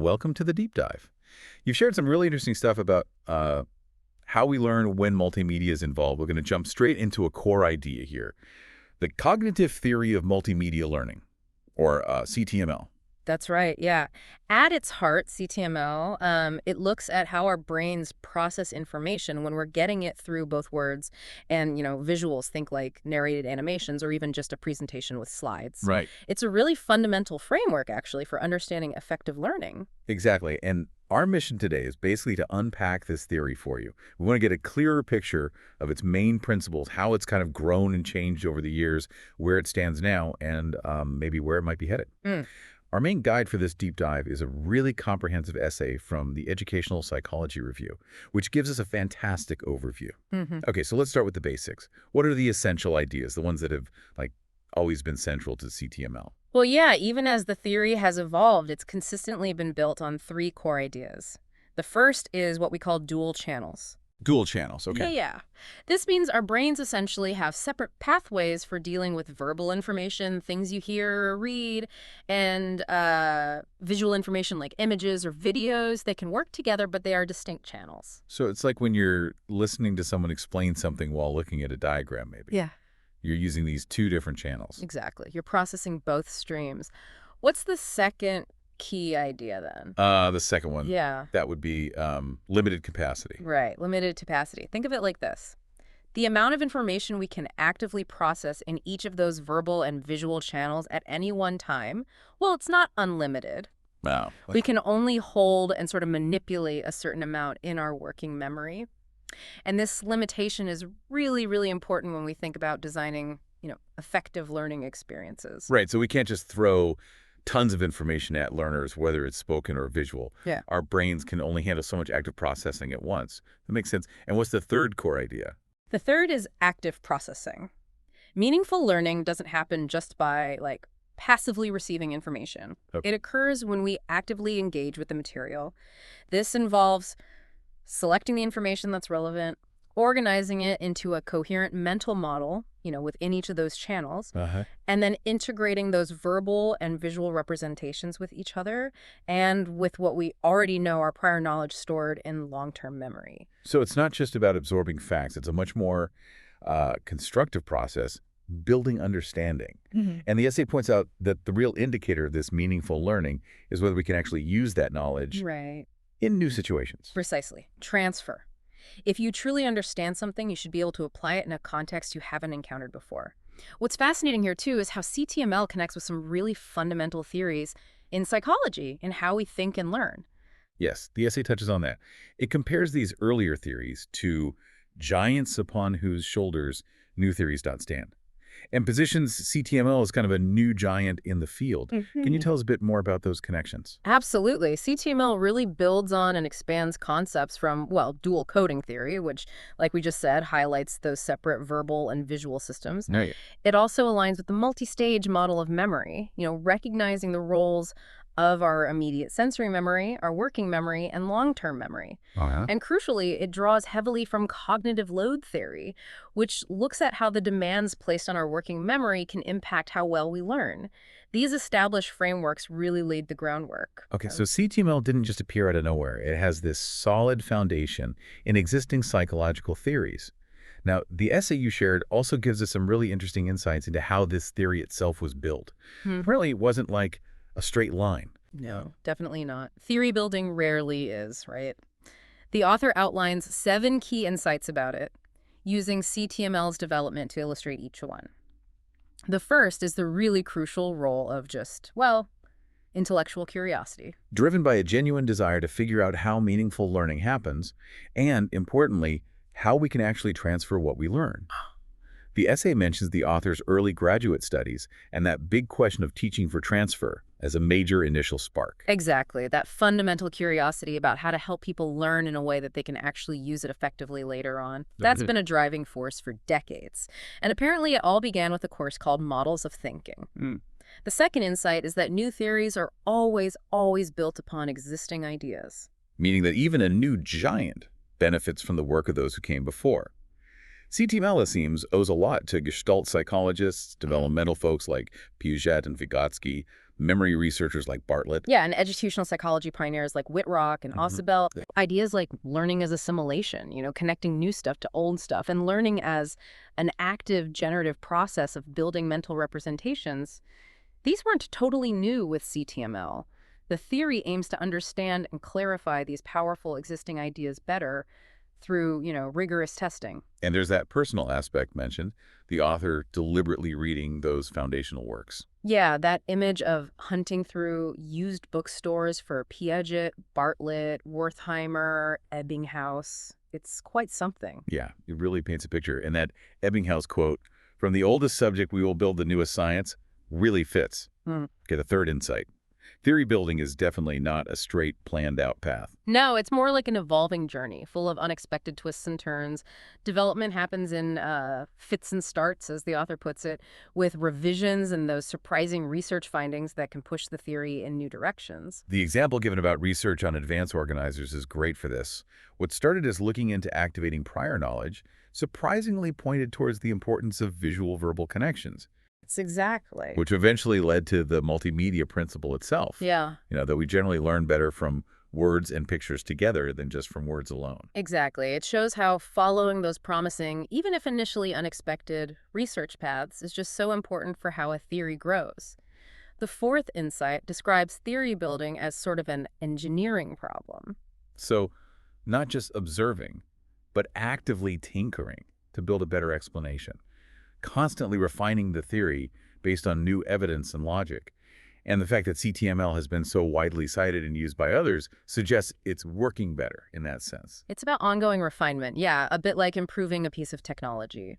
welcome to the deep dive. You've shared some really interesting stuff about how we learn when multimedia is involved. We're going to jump straight into a core idea here, the cognitive theory of multimedia learning, or CTML. That's right, yeah. At its heart, CTML, it looks at how our brains process information when we're getting it through both words and, visuals, think like narrated animations or even just a presentation with slides. Right. It's a really fundamental framework, actually, for understanding effective learning. Exactly. And our mission today is basically to unpack this theory for you. We want to get a clearer picture of its main principles, how it's kind of grown and changed over the years, where it stands now, and maybe where it might be headed. Our main guide for this deep dive is a really comprehensive essay from the Educational Psychology Review, which gives us a fantastic overview. Okay, so let's start with the basics. What are the essential ideas, the ones that have always been central to CTML? Well, yeah, even as the theory has evolved, it's consistently been built on three core ideas. The first is what we call dual channels. Dual channels, Yeah, okay. yeah. This means our brains essentially have separate pathways for dealing with verbal information, things you hear or read, and visual information like images or videos. They can work together, but they are distinct channels. So it's like when you're listening to someone explain something while looking at a diagram, maybe. Yeah, You're using these two different channels. exactly. You're processing both streams. What's the second key idea then? The second one, Yeah, that would be limited capacity. right. Limited capacity. Think of it like this. The amount of information we can actively process in each of those verbal and visual channels at any one time, well, it's not unlimited. Wow. We can only hold and sort of manipulate a certain amount in our working memory. And this limitation is really, really important when we think about designing, effective learning experiences. Right, so we can't just throw tons of information at learners, whether it's spoken or visual. Yeah. Our brains can only handle so much active processing at once. That makes sense. And what's the third core idea? The third is active processing. Meaningful learning doesn't happen just by, passively receiving information. Okay. It occurs when we actively engage with the material. This involves selecting the information that's relevant, organizing it into a coherent mental model, within each of those channels, and then integrating those verbal and visual representations with each other and with what we already know, our prior knowledge stored in long-term memory. So it's not just about absorbing facts. It's a much more constructive process, building understanding. And the essay points out that the real indicator of this meaningful learning is whether we can actually use that knowledge Right. in new situations. Precisely. Transfer. If you truly understand something, you should be able to apply it in a context you haven't encountered before. What's fascinating here, too, is how CTML connects with some really fundamental theories in psychology and how we think and learn. Yes, the essay touches on that. It compares these earlier theories to giants upon whose shoulders new theories don't stand, and positions CTML as kind of a new giant in the field. Can you tell us a bit more about those connections? Absolutely. CTML really builds on and expands concepts from, dual coding theory, which, like we just said, highlights those separate verbal and visual systems. Right. It also aligns with the multi-stage model of memory, recognizing the roles of our immediate sensory memory, our working memory, and long-term memory. And crucially, it draws heavily from cognitive load theory, which looks at how the demands placed on our working memory can impact how well we learn. These established frameworks really laid the groundwork. Okay, so CTML didn't just appear out of nowhere. It has this solid foundation in existing psychological theories. Now, the essay you shared also gives us some really interesting insights into how this theory itself was built. Apparently, it wasn't like a straight line. No, definitely not. Theory building rarely is, right? The author outlines 7 key insights about it, using CTML's development to illustrate each one. The first is the really crucial role of just, intellectual curiosity. Driven by a genuine desire to figure out how meaningful learning happens, and, importantly, how we can actually transfer what we learn. The essay mentions the author's early graduate studies and that big question of teaching for transfer as a major initial spark. Exactly, that fundamental curiosity about how to help people learn in a way that they can actually use it effectively later on. That's been a driving force for decades. And apparently it all began with a course called Models of Thinking. The second insight is that new theories are always built upon existing ideas. Meaning that even a new giant benefits from the work of those who came before. CTML, it seems, owes a lot to Gestalt psychologists, developmental folks like Piaget and Vygotsky, memory researchers like Bartlett. Yeah, and educational psychology pioneers like Whitrock and Ausubel. Yeah. Ideas like learning as assimilation, connecting new stuff to old stuff, and learning as an active generative process of building mental representations. These weren't totally new with CTML. The theory aims to understand and clarify these powerful existing ideas better through, rigorous testing. And there's that personal aspect mentioned, the author deliberately reading those foundational works. Yeah, that image of hunting through used bookstores for Piaget, Bartlett, Wertheimer, Ebbinghaus. It's quite something. Yeah, it really paints a picture. And that Ebbinghaus quote, "From the oldest subject we will build the newest science," really fits. Okay, the third insight. Theory building is definitely not a straight, planned-out path. No, it's more like an evolving journey, full of unexpected twists and turns. Development happens in fits and starts, as the author puts it, with revisions and those surprising research findings that can push the theory in new directions. The example given about research on advanced organizers is great for this. What started as looking into activating prior knowledge surprisingly pointed towards the importance of visual-verbal connections, It's exactly. which eventually led to the multimedia principle itself. Yeah, That we generally learn better from words and pictures together than just from words alone. exactly. It shows how following those promising, even if initially unexpected, research paths is just so important for how a theory grows. The fourth insight describes theory building as sort of an engineering problem. So, not just observing, but actively tinkering to build a better explanation, constantly refining the theory based on new evidence and logic. And the fact that CTML has been so widely cited and used by others suggests it's working better in that sense. It's about ongoing refinement, yeah, a bit like improving a piece of technology.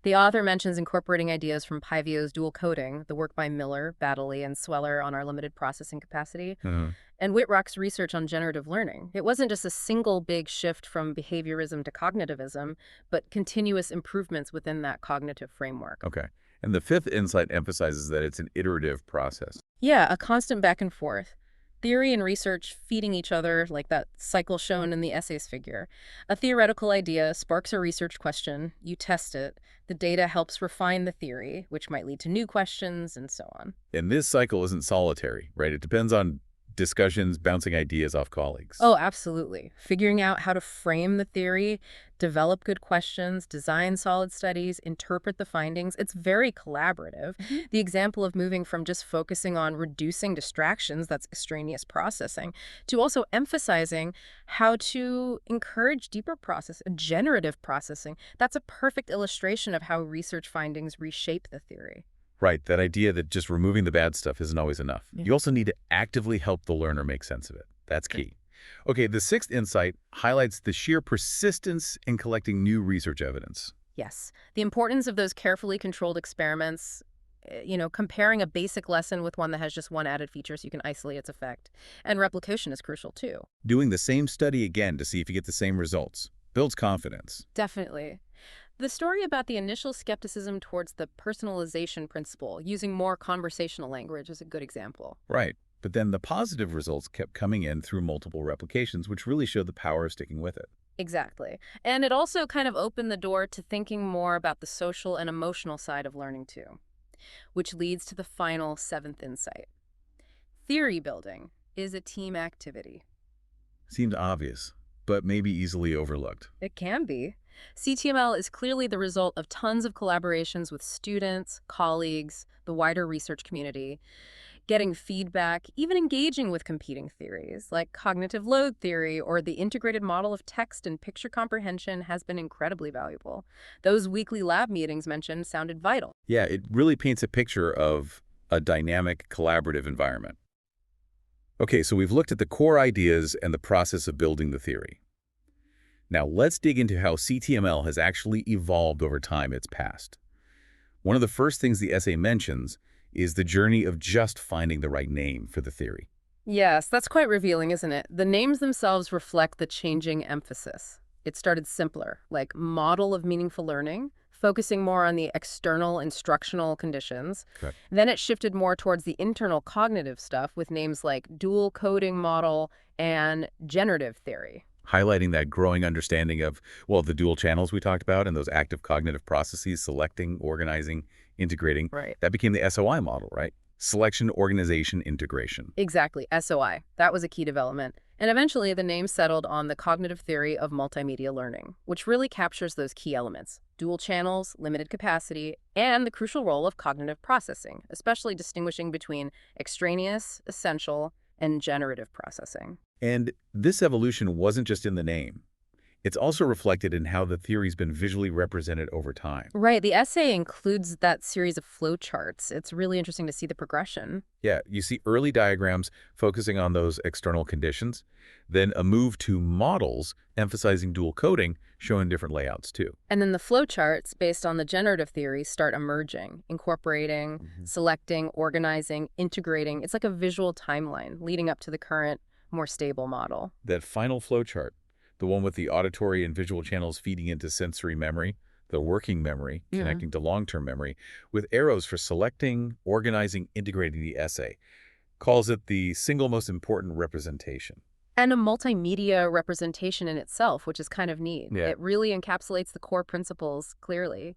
The author mentions incorporating ideas from Pivio's dual coding, the work by Miller, Baddeley, and Sweller on our limited processing capacity, and Whitrock's research on generative learning. It wasn't just a single big shift from behaviorism to cognitivism, but continuous improvements within that cognitive framework. Okay. And the fifth insight emphasizes that it's an iterative process. Yeah, a constant back and forth. Theory and research feeding each other, like that cycle shown in the essays figure. A theoretical idea sparks a research question, you test it, the data helps refine the theory, which might lead to new questions, and so on. And this cycle isn't solitary, right? It depends on discussions, bouncing ideas off colleagues. Oh, absolutely. Figuring out how to frame the theory, develop good questions, design solid studies, interpret the findings. It's very collaborative. The example of moving from just focusing on reducing distractions, that's extraneous processing, to also emphasizing how to encourage deeper generative processing. That's a perfect illustration of how research findings reshape the theory. Right, that idea that just removing the bad stuff isn't always enough. Yeah. You also need to actively help the learner make sense of it. That's key. Okay, the sixth insight highlights the sheer persistence in collecting new research evidence. Yes, the importance of those carefully controlled experiments, comparing a basic lesson with one that has just one added feature so you can isolate its effect. And replication is crucial too. Doing the same study again to see if you get the same results builds confidence. Definitely. The story about the initial skepticism towards the personalization principle, using more conversational language, is a good example. Right, but then the positive results kept coming in through multiple replications, which really showed the power of sticking with it. Exactly. And it also kind of opened the door to thinking more about the social and emotional side of learning too, which leads to the final seventh insight. Theory building is a team activity. Seemed obvious, but maybe easily overlooked. It can be. CTML is clearly the result of tons of collaborations with students, colleagues, the wider research community, getting feedback, even engaging with competing theories like cognitive load theory or the integrated model of text and picture comprehension has been incredibly valuable. Those weekly lab meetings mentioned sounded vital. Yeah, it really paints a picture of a dynamic, collaborative environment. Okay, so we've looked at the core ideas and the process of building the theory. Now let's dig into how CTML has actually evolved over time it's passed. One of the first things the essay mentions is the journey of just finding the right name for the theory. Yes, that's quite revealing, isn't it? The names themselves reflect the changing emphasis. It started simpler, like model of meaningful learning, focusing more on the external instructional conditions. Correct. Then it shifted more towards the internal cognitive stuff with names like dual coding model and generative theory. Highlighting that growing understanding of, well, the dual channels we talked about and those active cognitive processes, selecting, organizing, integrating. Right. That became the SOI model, right? Selection, organization, integration. Exactly, SOI. That was a key development. And eventually, the name settled on the cognitive theory of multimedia learning, which really captures those key elements: dual channels, limited capacity, and the crucial role of cognitive processing, especially distinguishing between extraneous, essential, and generative processing. And this evolution wasn't just in the name. It's also reflected in how the theory's been visually represented over time. Right, the essay includes that series of flowcharts. It's really interesting to see the progression. Yeah, you see early diagrams focusing on those external conditions, then a move to models emphasizing dual coding, showing different layouts too. And then the flowcharts, based on the generative theory, start emerging, incorporating, selecting, organizing, integrating. It's like a visual timeline leading up to the current, more stable model. That final flowchart, the one with the auditory and visual channels feeding into sensory memory, the working memory connecting to long-term memory, with arrows for selecting, organizing, integrating the essay, calls it the single most important representation. And a multimedia representation in itself, which is kind of neat. Yeah. It really encapsulates the core principles clearly.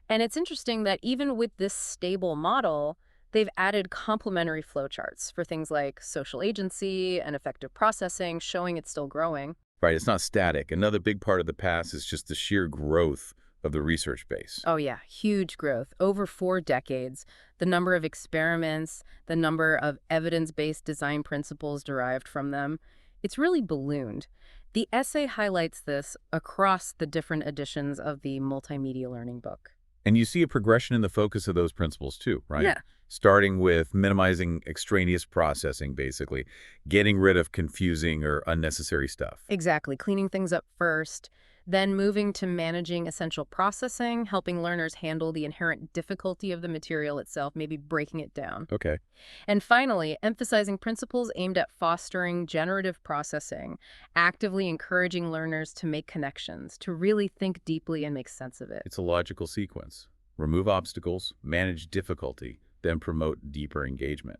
And it's interesting that even with this stable model, they've added complementary flowcharts for things like social agency and effective processing, showing it's still growing. Right, it's not static. Another big part of the past is just the sheer growth of the research base. Oh yeah, huge growth. Over 4 decades, the number of experiments, the number of evidence-based design principles derived from them, it's really ballooned. The essay highlights this across the different editions of the Multimedia Learning book. And you see a progression in the focus of those principles too, right? Yeah. Starting with minimizing extraneous processing, basically, getting rid of confusing or unnecessary stuff. Exactly, cleaning things up first, then moving to managing essential processing, helping learners handle the inherent difficulty of the material itself, maybe breaking it down. Okay. And finally, emphasizing principles aimed at fostering generative processing, actively encouraging learners to make connections, to really think deeply and make sense of it. It's a logical sequence. Remove obstacles, manage difficulty, then promote deeper engagement.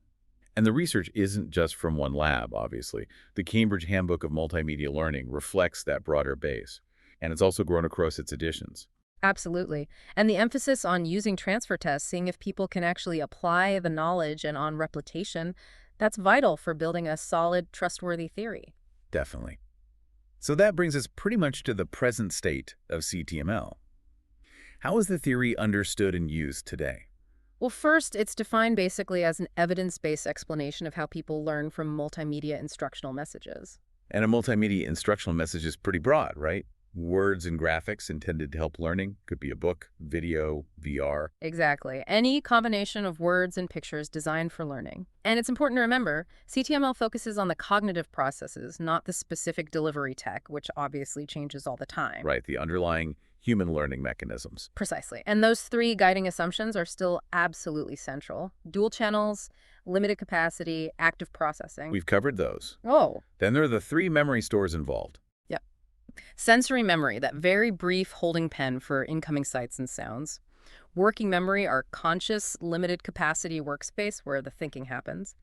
And the research isn't just from one lab, obviously. The Cambridge Handbook of Multimedia Learning reflects that broader base, and it's also grown across its editions. Absolutely. And the emphasis on using transfer tests, seeing if people can actually apply the knowledge and on replication, that's vital for building a solid, trustworthy theory. Definitely. So that brings us pretty much to the present state of CTML. How is the theory understood and used today? Well, first, it's defined basically as an evidence-based explanation of how people learn from multimedia instructional messages. And a multimedia instructional message is pretty broad, right? Words and graphics intended to help learning. Could be a book, video, VR. Exactly. Any combination of words and pictures designed for learning. And it's important to remember, CTML focuses on the cognitive processes, not the specific delivery tech, which obviously changes all the time. Right, the underlying human learning mechanisms. Precisely. And those 3 guiding assumptions are still absolutely central. Dual channels, limited capacity, active processing. We've covered those. Oh. Then there are the 3 memory stores involved. Yep. Sensory memory, that very brief holding pen for incoming sights and sounds. Working memory, our conscious, limited capacity workspace where the thinking happens.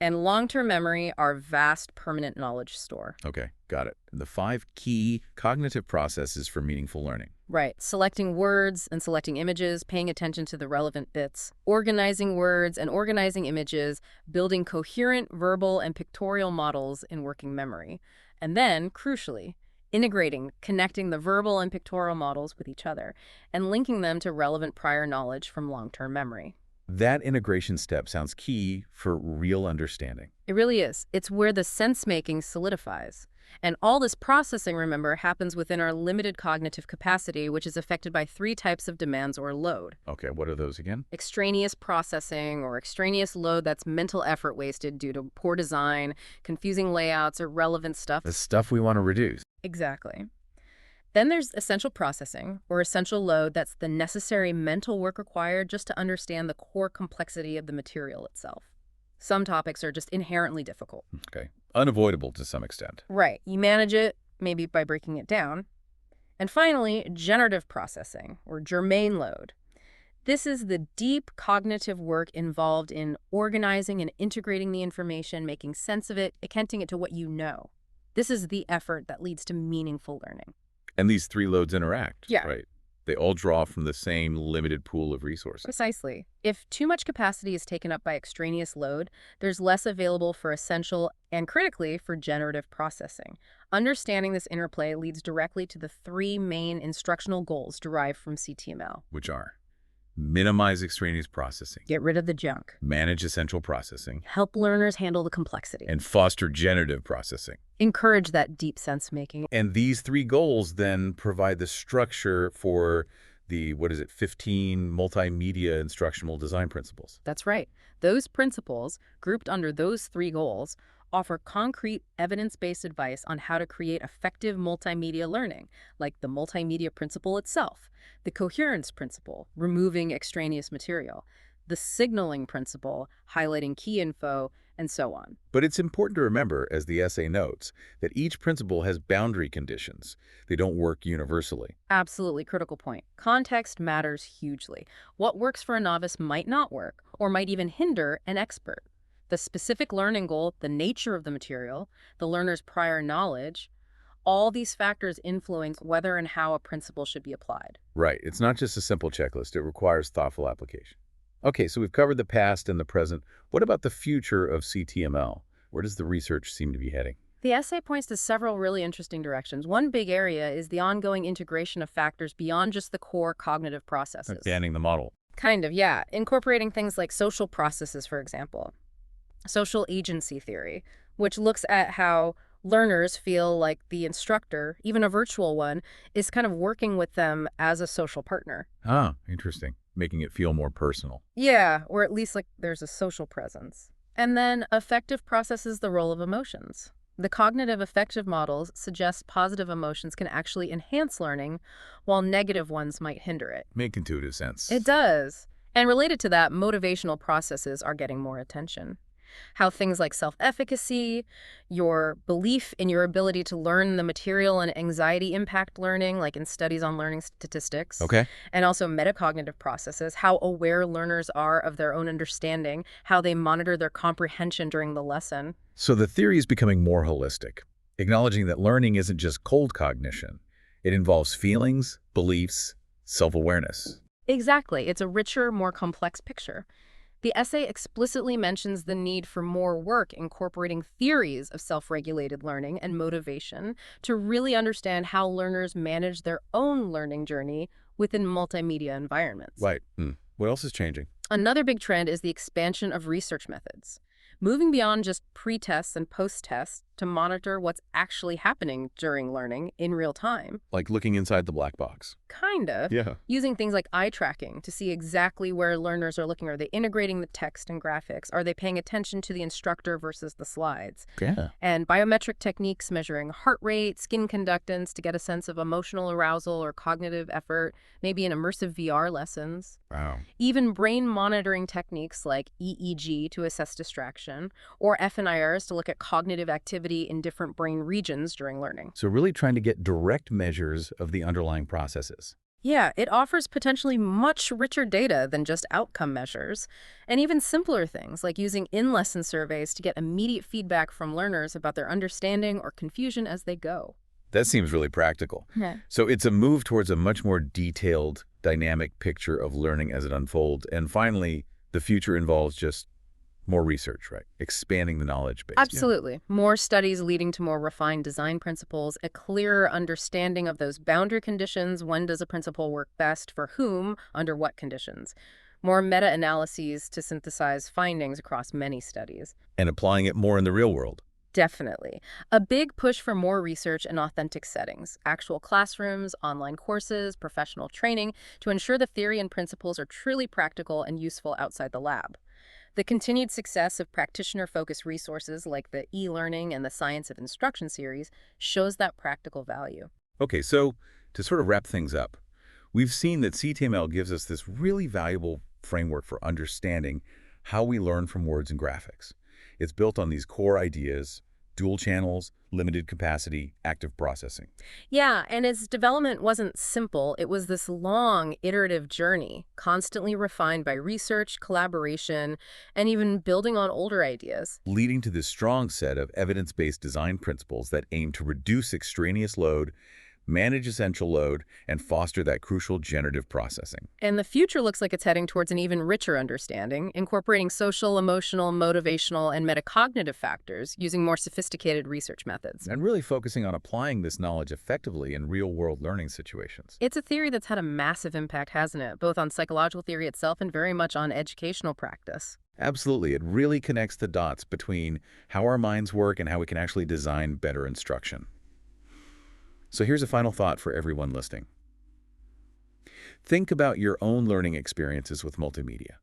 And long-term memory, our vast permanent knowledge store. Okay, got it. The 5 key cognitive processes for meaningful learning. Right. Selecting words and selecting images, paying attention to the relevant bits, organizing words and organizing images, building coherent verbal and pictorial models in working memory. And then, crucially, integrating, connecting the verbal and pictorial models with each other, and linking them to relevant prior knowledge from long-term memory. That integration step sounds key for real understanding. It really is. It's where the sense-making solidifies. And all this processing, remember, happens within our limited cognitive capacity, which is affected by 3 types of demands or load. Okay, what are those again? Extraneous processing, or extraneous load, that's mental effort wasted due to poor design, confusing layouts, irrelevant stuff. The stuff we want to reduce. Exactly. Then there's essential processing, or essential load, that's the necessary mental work required just to understand the core complexity of the material itself. Some topics are just inherently difficult. Okay, unavoidable to some extent. Right. You manage it, maybe by breaking it down. And finally, generative processing, or germane load. This is the deep cognitive work involved in organizing and integrating the information, making sense of it, connecting it to what you know. This is the effort that leads to meaningful learning. And these 3 loads interact, Yeah. right? They all draw from the same limited pool of resources. Precisely. If too much capacity is taken up by extraneous load, there's less available for essential and, critically, for generative processing. Understanding this interplay leads directly to the three main instructional goals derived from CTML. Which are minimize extraneous processing, Get rid of the junk, manage essential processing, help learners handle the complexity, and foster generative processing. encourage that deep sense making. And these three goals then provide the structure for the, 15 multimedia instructional design principles. That's right. Those principles, grouped under those three goals, offer concrete, evidence-based advice on how to create effective multimedia learning, like the multimedia principle itself, the coherence principle, removing extraneous material, the signaling principle, highlighting key info, and so on. But it's important to remember, as the essay notes, that each principle has boundary conditions. They don't work universally. Absolutely critical point. Context matters hugely. What works for a novice might not work, or might even hinder an expert. The specific learning goal, the nature of the material, the learner's prior knowledge, all these factors influence whether and how a principle should be applied. Right. It's not just a simple checklist. It requires thoughtful application. Okay, so we've covered the past and the present. What about the future of CTML? Where does the research seem to be heading? The essay points to several really interesting directions. One big area is the ongoing integration of factors beyond just the core cognitive processes. Expanding the model. Kind of, yeah. Incorporating things like social processes, for example. Social agency theory, which looks at how learners feel like the instructor, even a virtual one, is kind of working with them as a social partner. Ah, interesting. Making it feel more personal. Yeah, or at least like there's a social presence. And then affective processes the role of emotions. The cognitive affective models suggest positive emotions can actually enhance learning, while negative ones might hinder it. Make intuitive sense. It does. And related to that, motivational processes are getting more attention. How things like self-efficacy, your belief in your ability to learn the material and anxiety impact learning, like in studies on learning statistics. Okay. And also metacognitive processes, how aware learners are of their own understanding, how they monitor their comprehension during the lesson. So the theory is becoming more holistic, acknowledging that learning isn't just cold cognition. It involves feelings, beliefs, self-awareness. Exactly. It's a richer, more complex picture. The essay explicitly mentions the need for more work incorporating theories of self-regulated learning and motivation to really understand how learners manage their own learning journey within multimedia environments. Right. What else is changing? Another big trend is the expansion of research methods, moving beyond just pre-tests and post-tests to monitor what's actually happening during learning in real time. Like looking inside the black box. Kind of. Yeah. Using things like eye tracking to see exactly where learners are looking. Are they integrating the text and graphics? Are they paying attention to the instructor versus the slides? Yeah. And biometric techniques measuring heart rate, skin conductance to get a sense of emotional arousal or cognitive effort, maybe in immersive VR lessons. Wow. Even brain monitoring techniques like EEG to assess distraction, or fNIRs to look at cognitive activity in different brain regions during learning. So really trying to get direct measures of the underlying processes. Yeah, it offers potentially much richer data than just outcome measures, and even simpler things like using in-lesson surveys to get immediate feedback from learners about their understanding or confusion as they go. That seems really practical. Yeah. So it's a move towards a much more detailed, dynamic picture of learning as it unfolds. And finally, the future involves just more research, right? Expanding the knowledge base. Absolutely. More studies leading to more refined design principles, a clearer understanding of those boundary conditions. When does a principle work best for whom, under what conditions? More meta-analyses to synthesize findings across many studies. And applying it more in the real world. Definitely. A big push for more research in authentic settings, actual classrooms, online courses, professional training, to ensure the theory and principles are truly practical and useful outside the lab. The continued success of practitioner-focused resources like the e-learning and the Science of Instruction series shows that practical value. Okay, so to sort of wrap things up, we've seen that CTML gives us this really valuable framework for understanding how we learn from words and graphics. It's built on these core ideas: dual channels, limited capacity, active processing. Yeah, and its development wasn't simple. It was this long, iterative journey, constantly refined by research, collaboration, and even building on older ideas. Leading to this strong set of evidence-based design principles that aim to reduce extraneous load, manage essential load, and foster that crucial generative processing. And the future looks like it's heading towards an even richer understanding, incorporating social, emotional, motivational, and metacognitive factors using more sophisticated research methods. And really focusing on applying this knowledge effectively in real-world learning situations. It's a theory that's had a massive impact, hasn't it? Both on psychological theory itself and very much on educational practice. Absolutely. It really connects the dots between how our minds work and how we can actually design better instruction. So here's a final thought for everyone listening. Think about your own learning experiences with multimedia.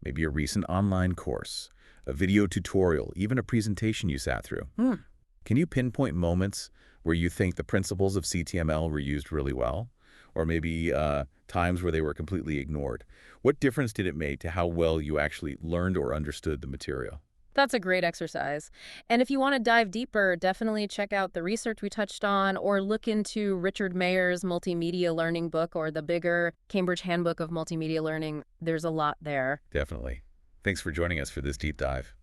Maybe a recent online course, a video tutorial, even a presentation you sat through. Can you pinpoint moments where you think the principles of CTML were used really well? Or maybe times where they were completely ignored? What difference did it make to how well you actually learned or understood the material? That's a great exercise. And if you want to dive deeper, definitely check out the research we touched on or look into Richard Mayer's Multimedia Learning book or the bigger Cambridge Handbook of Multimedia Learning. There's a lot there. Definitely. Thanks for joining us for this deep dive.